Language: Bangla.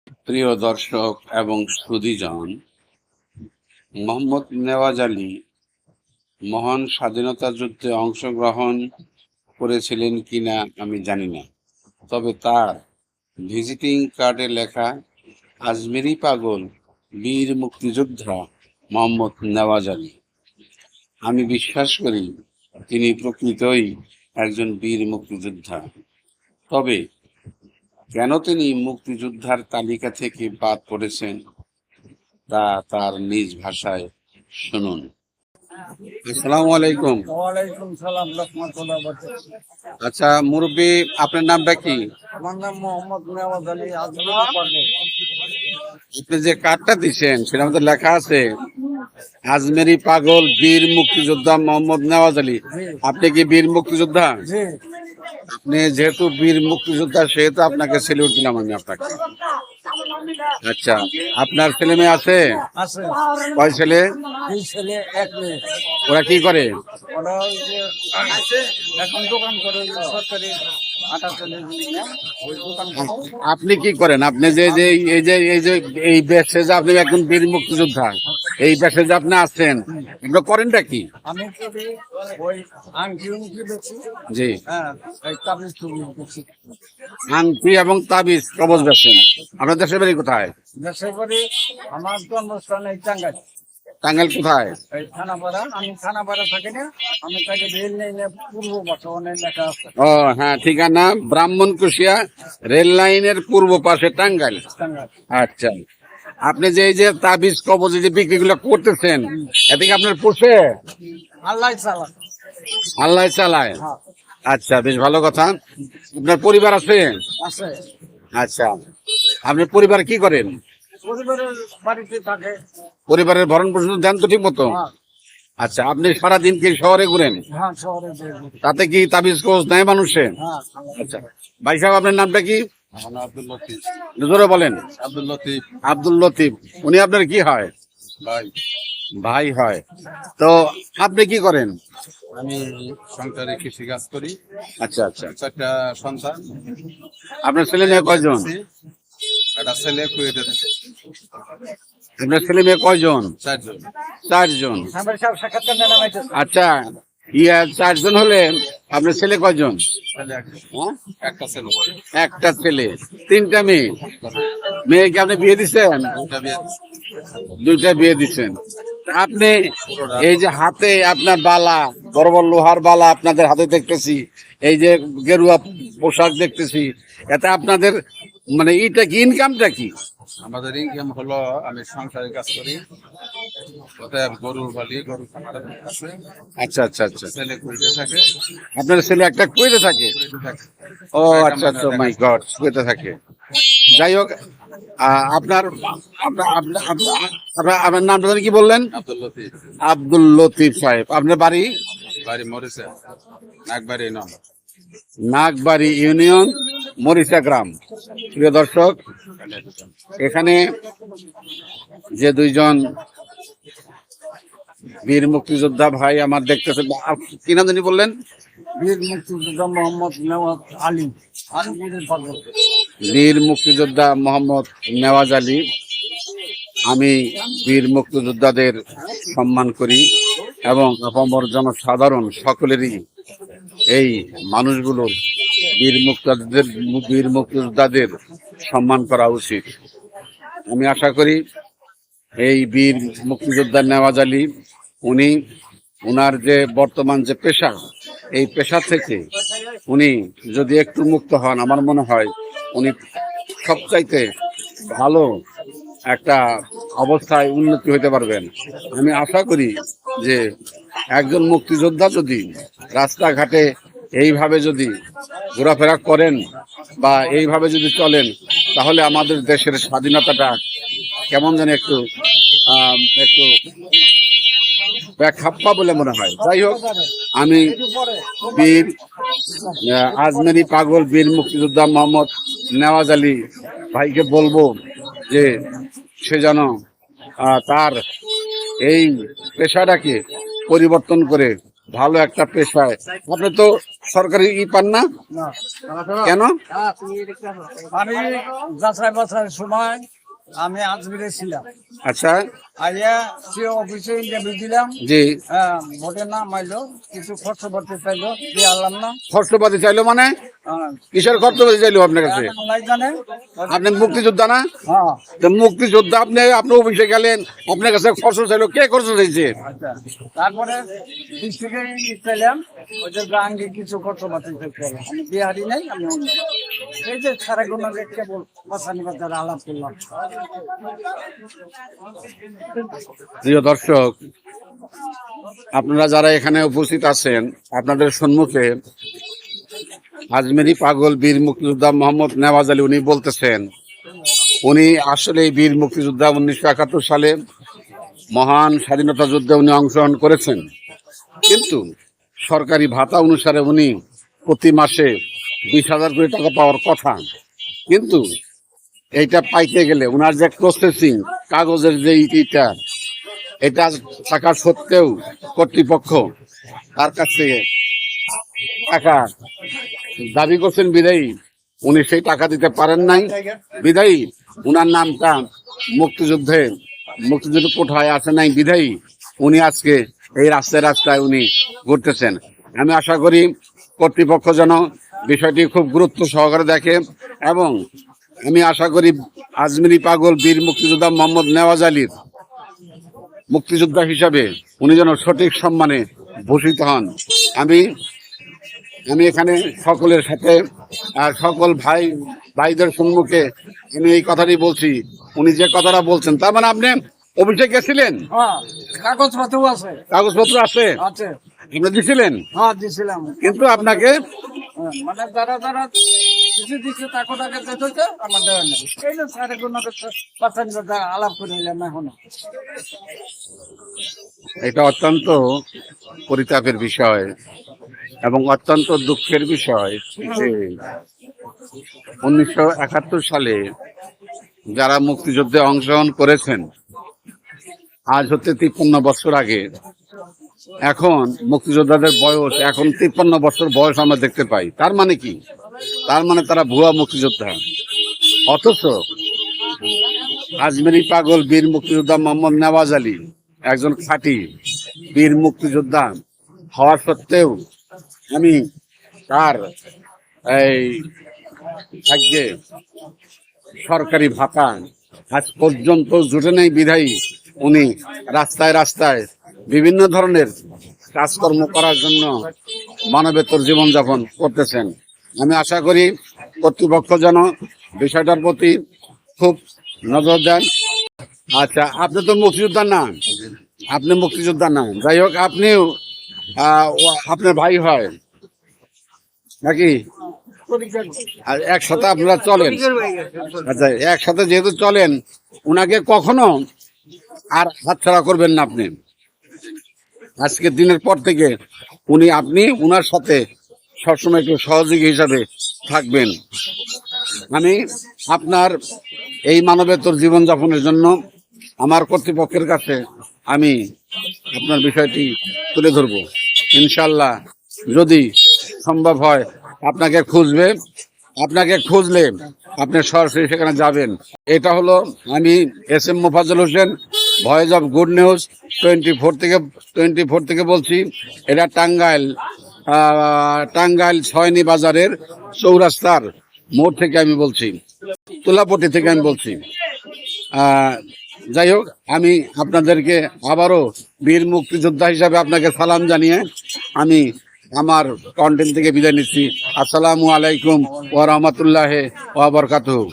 প্রিয় দর্শক এবং সুধীজন, মোহাম্মদ নেওয়াজ আলী মহান স্বাধীনতা যুদ্ধে অংশগ্রহণ করেছিলেন কিনা আমি জানি না, তবে তার ভিজিটিং কার্ডে লেখা আজমেরি পাগল বীর মুক্তিযোদ্ধা মোহাম্মদ নেওয়াজ আলী। আমি বিশ্বাস করি তিনি প্রকৃতই একজন বীর মুক্তিযোদ্ধা। তবে কেন তিনি মুক্তিযোদ্ধার তালিকা থেকে বাদ পড়েছেন তা তার নিজ ভাষায় শুনুন। আসসালামু আলাইকুম। ওয়ালাইকুম সালাম রাহমাতুল্লাহ বারাকাতুহু। আচ্ছা মুরব্বী, আপনার নামটা কি? আমার নাম মোহাম্মদ নেওয়াজ আলী আজমেরি পাগল। আপনি যে কার্ডটা দিচ্ছেন সেটার মধ্যে লেখা আছে আজমেরি পাগল বীর মুক্তিযোদ্ধা মোহাম্মদ নেওয়াজ আলী। জি আপনি কি বীর মুক্তিযোদ্ধা? জি আপনি যেহেতু বীর মুক্তিযোদ্ধা সেহেতু আপনাকে সেলিউট দিলাম আমি আপনাকে। আচ্ছা, আপনার ছেলে মেয়ে আছে? আছে কয় ছেলে? 2 ছেলে 1 মেয়ে। ওরা কি করে? ওরা ওই যে এখন দোকান করে, ওই যে সরকারি আটা চলে ওই দোকান করে। আপনি কি করেন? আপনি যে যে এই বেশে যে আপনি এখন বীর মুক্তিযোদ্ধা, এই বেশে যে আপনি আছেন, এগুলো করেনটা কি? আমি করি ওই আংটি উংটি বেশি। জি, হ্যাঁ, এই তাবিজ টুবিজ বেশি। আংটি এবং তাবিজ কবজ বেছেন। আপনার দেশের বাড়ি কোথায়? দেশের বাড়ি আমার জন্মস্থান এই টাঙ্গাইল। টাঙ্গাইল কোথায়? এই থানাপাড়া। আমি থানাপাড়া থাকি না, আমি তাকে রেল লাইনে পূর্ব পাশে অনেক লেখা আছে ও হ্যাঁ, ঠিকানা ব্রাহ্মণকুশিয়া, রেল লাইনের পূর্ব পাশে টাঙ্গাইল। টাঙ্গাইল। আচ্ছা, আপনি যে এই যে তাবিজ কবজ যে বিক্রিগুলো করতেছেন, এদিকে আপনার পোষে? আল্লাহ চালা। আল্লাহ চালায়। হ্যাঁ, আচ্ছা, বেশ ভালো কথা। আপনার পরিবার আছে? আছে। আচ্ছা, আপনি পরিবার কি করেন? পরিবারের বাড়িতে থাকে। পরিবারের ভরণ পোষণ দেন তো ঠিক মতো? হ্যাঁ, আচ্ছা, আপনি সারাদিন কি শহরে ঘুরেন? হ্যাঁ, শহরে দিয়ে দিই। তাতে কি তাবিজ কবজ নেয় মানুষে? হ্যাঁ, আচ্ছা, ভাই সাহেব আপনার নামটা কি? আমার নাম আব্দুল লতিফ। জোরে বলেন। আব্দুল লতিফ আব্দুল লতিফ। উনি আপনার কি হয়? ভাই। ভাই হয়। তো আপনি কি করেন? আমি সংসারে কৃষি কাজ করি। আচ্ছা আচ্ছা, 4টা সন্তান। আপনার ছেলে মেয়ে কয়জন? একটা ছেলে কুয়েটে থাকে। আপনার ছেলে মেয়ে কয়জন? 4 জন। 4 জন। আমার সব সাক্ষাৎকার নেওয়া হয়েছে। আচ্ছা, 4 জন হলে আপনার ছেলে কয়জন? ছেলে হ্যাঁ? একটা ছেলে। একটা ছেলে, 3টা মেয়ে। মেয়েকে আপনি বিয়ে দিচ্ছেন? 2টা বিয়ে। 2টা বিয়ে দিচ্ছেন। আপনি এই যে হাতে আপনার বালা, বড় বড় লোহার বালা আপনাদের হাতে দেখতেছি, এই যে গেরুয়া পোশাক দেখতেছি, এতে আপনাদের মানে এইটা কি, ইনকামটা কি? আমাদের ইনকাম হলো, আমি সংসারে কাজ করি। ওটা গরু বলি, গরু খামার আছে। আচ্ছা আচ্ছা আচ্ছা, ছেলে কুয়েটে থাকে। আপনার ছেলে একটা কুয়েতে থাকে? কুয়েটে থাকে। ও আচ্ছা আচ্ছা, মাই গড, কুয়েতে থাকে। যাই হোক, আপনার আপনার আপনার আপনার আপনার নামটা জানি কি বললেন? আব্দুল লতিফ। আব্দুল লতিফ সাহেব। আপনার বাড়ি? বাড়ি মরিচা, নাগবাড়ি নন। নাগবাড়ি ইউনিয়ন, মরিচা গ্রাম। প্রিয় দর্শক, এখানে যে 2জন বীর মুক্তিযোদ্ধা ভাই আমার দেখতেছে, কি নাম জানি বললেন? বীর মুক্তিযোদ্ধা মোহাম্মদ নেওয়াজ আলী আজমেরি পাগল। বীর মুক্তিযোদ্ধা মোহাম্মদ নেওয়াজ আলী। আমি বীর মুক্তিযোদ্ধাদের সম্মান করি এবং আপামর জনসাধারণ সকলেরই এই মানুষগুলোর বীর মুক্তিযোদ্ধাদের সম্মান করা উচিত। আমি আশা করি এই বীর মুক্তিযোদ্ধা নেওয়াজ আলী উনি ওনার যে বর্তমান যে পেশা, এই পেশা থেকে উনি যদি একটু মুক্ত হন, আমার মনে হয় উনি সবচাইতে ভালো একটা অবস্থায় উন্নতি হতে পারবেন। আমি আশা করি যে একজন মুক্তিযোদ্ধা যদি রাস্তাঘাটে এইভাবে যদি ঘোরাফেরা করেন বা এইভাবে যদি চলেন, তাহলে আমাদের দেশের স্বাধীনতাটা কেমন যেন একটু একটু ব্যাখ্যাপ্পা বলে মনে হয়। যাই হোক, আমি বীর আজমেরি পাগল বীর মুক্তিযোদ্ধা মোহাম্মদ নেওয়াজ আলী ভাইকে বলবো যে সে যেন তার এই পেশাটাকে পরিবর্তন করে ভালো একটা পেশায়, আপনি তো সরকারি পান না না কেন? আমি যাচাই বাছাইয়ের সময় আমি আজমিরে ছিলাম, আচ্ছা, আইয়া সে অফিসে ইন্টারভিউ দিলাম। জি। ভোটের নাম আইলো, কিছু খরচ করতে চাইলো, দিয়ে আনলাম না। খরচপাতি চাইলো মানে কিসের খরচপাতি চাইলো আপনার কাছে? আল্লাহ জানে। আপনি মুক্তিযোদ্ধা না? হ্যাঁ, তো মুক্তিযোদ্ধা, আপনি আপনার অফিসে গেলেন, আপনার কাছে খরচ চাইলো, কে খরচ চাইছে? আচ্ছা। তারপরে ডিস্ট্রিক্টে চাইলাম, ওই যে আঙ্গে কিছু খরচ পাতি চাইতে, আমি বিহারি নাই, আমি অন্য। এই যে সারা গুণাকে কেবল বাসানি বাজারে আলাপ করলাম। প্রিয় দর্শক, আপনারা যারা এখানে উপস্থিত আছেন, আপনাদের সম্মুখে আজমেরি পাগল বীর মুক্তিযোদ্ধা মোহাম্মদ নেওয়াজ আলী উনি বলতেছেন, উনি আসলে বীর মুক্তিযোদ্ধা। 1971 সালে মহান স্বাধীনতা যুদ্ধে উনি অংশগ্রহণ করেছেন, কিন্তু সরকারি ভাতা অনুসারে উনি প্রতি মাসে 20,000 করে টাকা পাওয়ার কথা, কিন্তু এইটা পাইতে গেলে ওনার যে প্রসেসিং কাগজের যে এটা থাকা সত্ত্বেও কর্তৃপক্ষ তার কাছ থেকে টাকা দাবি করছেন বিদায়ী উনি সেই টাকা দিতে পারেন নাই। বিদায়ী উনার নামটা মুক্তিযুদ্ধ কোঠায় আসে নাই, বিদায়ী উনি আজকে এই রাস্তায় রাস্তায় উনি ঘুরতেছেন। আমি আশা করি কর্তৃপক্ষ যেন বিষয়টি খুব গুরুত্ব সহকারে দেখে, এবং আমি আশা করি আজমেরি পাগল বীর মুক্তিযোদ্ধা মোহাম্মদ নেওয়াজ আলীর মুক্তিযোদ্ধা হিসাবে উনি যেন সঠিক সম্মানে ভূষিত হন। আমি এখানে সকলের সাথে সকল ভাইদের সম্মুখে আমি এই কথাটি বলছি। উনি যে কথাটা বলছেন, তার মানে আপনি অফিসে গেছিলেন? হ্যাঁ, কাগজপত্র আছে। কাগজপত্র আছে? আছে। আপনি দিছিলেন? হ্যাঁ, দিছিলাম। কিন্তু আপনাকে মানে যারা কিছু দিচ্ছে তাকে যেতে হচ্ছে, আমার দেওয়া নেই। এই যে সাড়ে গুণাকে আলাপ করে নিলাম এখন। এটা অত্যন্ত পরিতাপের বিষয় এবং অত্যন্ত দুঃখের বিষয় যে 1971 সালে যারা মুক্তিযুদ্ধে অংশগ্রহণ করেছেন, আজ হতে 53 বছর আগে, এখন মুক্তিযোদ্ধাদের বয়স এখন 53 বছর বয়স আমরা দেখতে পাই। তার মানে কি? তার মানে তারা ভুয়া মুক্তিযোদ্ধা। অথচ আজমেরি পাগল বীর মুক্তিযোদ্ধা মোহাম্মদ নেওয়াজ আলী একজন খাঁটি বীর মুক্তিযোদ্ধা হওয়া সত্ত্বেও আমি তার এই ভাগ্যে সরকারি ভাতা আজ পর্যন্ত জুটে নেই, বিধায়ী উনি রাস্তায় রাস্তায় বিভিন্ন ধরনের কাজকর্ম করার জন্য মানবেতর জীবনযাপন করতেছেন। আমি আশা করি কর্তৃপক্ষ যেন বিষয়টার প্রতি খুব নজর দেন। আচ্ছা, আপনি তো মুক্তিযোদ্ধা না, আপনি মুক্তিযোদ্ধা না, যাই হোক আপনিও আপনার ভাই হয় নাকি? আর একসাথে আপনারা চলেন? আচ্ছা, একসাথে যেহেতু চলেন, উনাকে কখনো আর হাতছাড়া করবেন না। আপনি আজকের দিনের পর থেকে আপনি উনার সাথে সবসময় একটু সহযোগী হিসাবে থাকবেন। আমি আপনার এই মানবেতর জীবনযাপনের জন্য আমার কর্তৃপক্ষের কাছে আমি আপনার বিষয়টি তুলে ধরবো। ইনশাল্লাহ যদি সম্ভব হয় আপনাকে খুঁজলে আপনি সরাসরি সেখানে যাবেন। এটা হলো আমি SM Mofazzal Hossain, voice of good news 24 থেকে বলছি। এটা টাঙ্গাইল 6 বাজারের চৌরাস্তার মোড় থেকে আমি বলছি, তুলাপট্টি থেকে আমি বলছি। যাই হোক, আমি আপনাদেরকে আবারও বীর মুক্তিযোদ্ধা হিসাবে আপনাকে সালাম জানিয়ে আমি আমার কন্টেন্ট থেকে বিদায় নিচ্ছি। আসসালামু আলাইকুম ওয়া রাহমাতুল্লাহি ওয়া বারাকাতুহু।